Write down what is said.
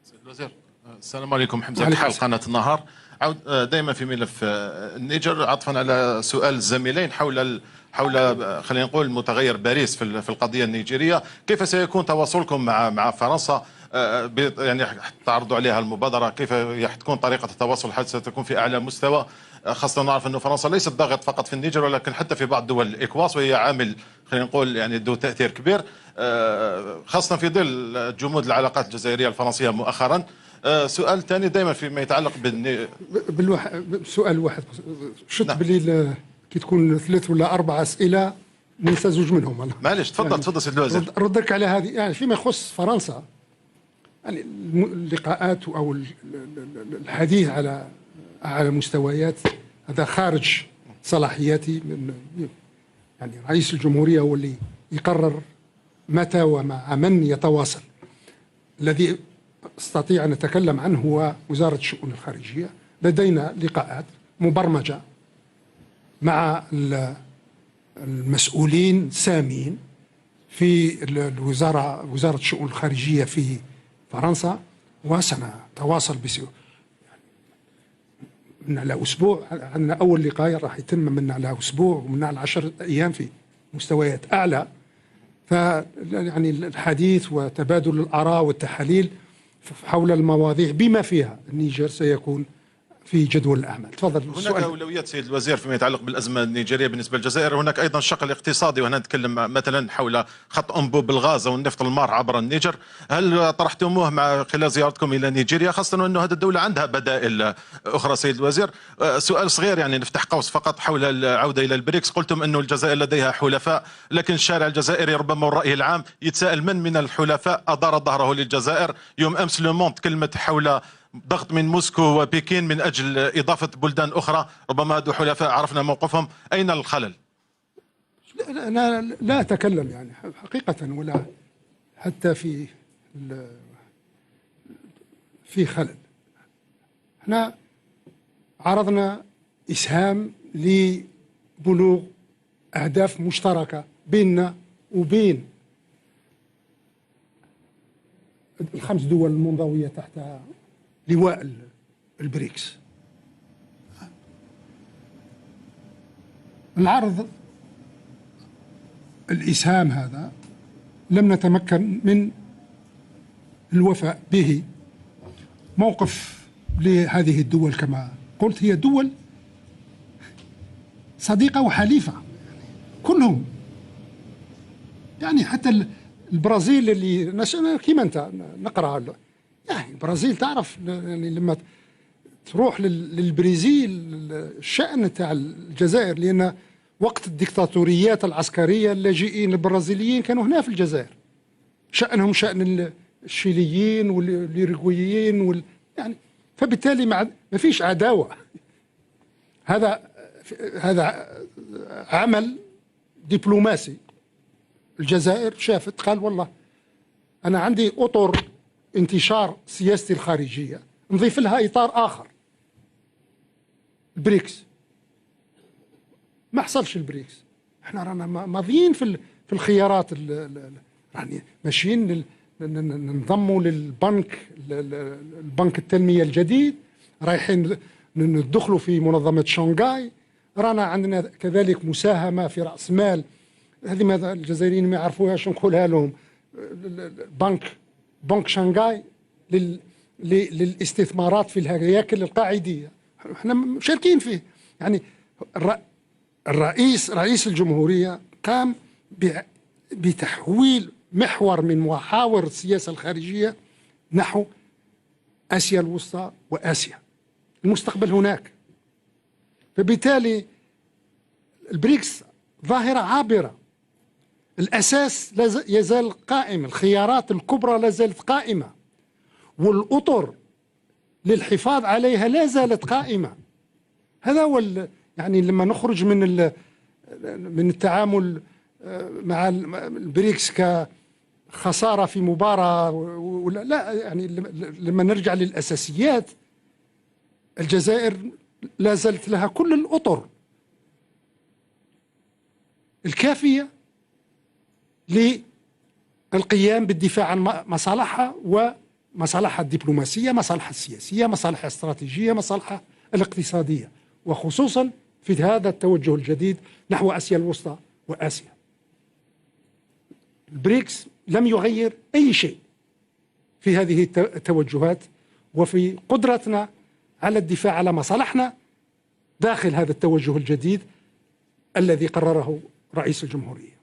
سيد الوزير، السلام عليكم. حمزة كحال، قناة النهار. عود دائما في ملف النيجر، عطفا على سؤال الزميلين حول خلينا نقول متغير باريس في القضية النيجيرية. كيف سيكون تواصلكم مع فرنسا؟ يعني تعرضوا عليها المبادرة، كيف تكون طريقة التواصل؟ هل ستكون في أعلى مستوى؟ خاصة نعرف أن فرنسا ليست ضاغط فقط في النيجر، ولكن حتى في بعض دول الإكواس، وهي عامل خلينا نقول يعني ذو تأثير كبير، خاصة في ظل جمود العلاقات الجزائرية الفرنسية مؤخرا. سؤال ثاني دائما فيما يتعلق سؤال واحد شفت نعم. باللي كي تكون 3 ولا 4 أسئلة ننسى زوج منهم أنا. معليش، تفضل يعني تفضل سيد الوزير. ردك على هذه، يعني فيما يخص فرنسا، يعني اللقاءات أو الحديث على مستويات هذا خارج صلاحياتي. يعني رئيس الجمهورية هو اللي يقرر متى ومع من يتواصل. الذي استطيع ان اتكلم عنه هو وزاره الشؤون الخارجيه. لدينا لقاءات مبرمجه مع المسؤولين السامين في وزاره الشؤون الخارجيه في فرنسا، وسنتواصل من على اسبوع. عندنا اول لقاء راح يتم من على اسبوع ومن على 10 ايام في مستويات اعلى. يعني الحديث وتبادل الآراء والتحاليل حول المواضيع بما فيها النيجر سيكون في جدول الأعمال. تفضل. هناك أولويات سيد الوزير فيما يتعلق بالأزمة النيجيرية بالنسبة للجزائر. هناك أيضا الشق الاقتصادي، وهنا نتكلم مثلا حول خط أنبوب الغاز أو النفط المار عبر النيجر. هل طرحتموه خلال زيارتكم إلى نيجيريا، خاصة أنه هذه الدولة عندها بدائل أخرى سيد الوزير؟ سؤال صغير يعني نفتح قوس فقط حول العودة إلى البريكس. قلتم أنه الجزائر لديها حلفاء، لكن الشارع الجزائري ربما والرأي العام يتساءل من الحلفاء أدار ظهره للجزائر. يوم أمس لوموند تكلمت حول ضغط من موسكو وبكين من أجل إضافة بلدان أخرى، ربما هذو حلفاء عرفنا موقفهم. أين الخلل؟ أنا لا أتكلم يعني حقيقة ولا حتى في خلل. احنا عرضنا إسهام لبلوغ أهداف مشتركة بيننا وبين ال5 دول المنضوية تحت لواء البريكس. العرض الإسهام هذا لم نتمكن من الوفاء به. موقف لهذه الدول كما قلت هي دول صديقة وحليفة كلهم. يعني حتى البرازيل اللي كيما انت نقرأ، يعني البرازيل تعرف يعني لما تروح للبرازيل الشأن تاع الجزائر، لأن وقت الديكتاتوريات العسكرية اللاجئين البرازيليين كانوا هنا في الجزائر. شأنهم شأن الشيليين واليوروغوايين يعني فبالتالي ما فيش عداوة. هذا عمل دبلوماسي. الجزائر شافت قال والله أنا عندي أطر انتشار سياستي الخارجية، نضيف لها إطار آخر. البريكس ما حصلش. البريكس احنا رانا ماضيين في الخيارات، يعني ماشيين ننضموا البنك التنمية الجديد، رايحين ندخلوا في منظمة شنغهاي، رانا عندنا كذلك مساهمة في رأس مال. هذه ماذا الجزائريين ما يعرفوهاش نقولها لهم. بنك شنغهاي للاستثمارات في الهياكل القاعدية، احنا مشاركين فيه. يعني رئيس الجمهورية قام بتحويل محور من محاور السياسة الخارجية نحو آسيا الوسطى وآسيا. المستقبل هناك. فبالتالي البريكس ظاهرة عابرة. الأساس يزال قائم، الخيارات الكبرى لا زالت قائمة، والأطر للحفاظ عليها لا زالت قائمة. هذا هو يعني لما نخرج من التعامل مع البريكس كخسارة في مباراة ولا لا، يعني لما نرجع للأساسيات الجزائر لا زالت لها كل الأطر الكافية للقيام بالدفاع عن مصالحها مصالحها الدبلوماسية، مصالحها السياسية، مصالحها الاستراتيجية، مصالحها الاقتصادية، وخصوصا في هذا التوجه الجديد نحو آسيا الوسطى وآسيا. البريكس لم يغير أي شيء في هذه التوجهات وفي قدرتنا على الدفاع على مصالحنا داخل هذا التوجه الجديد الذي قرره رئيس الجمهورية.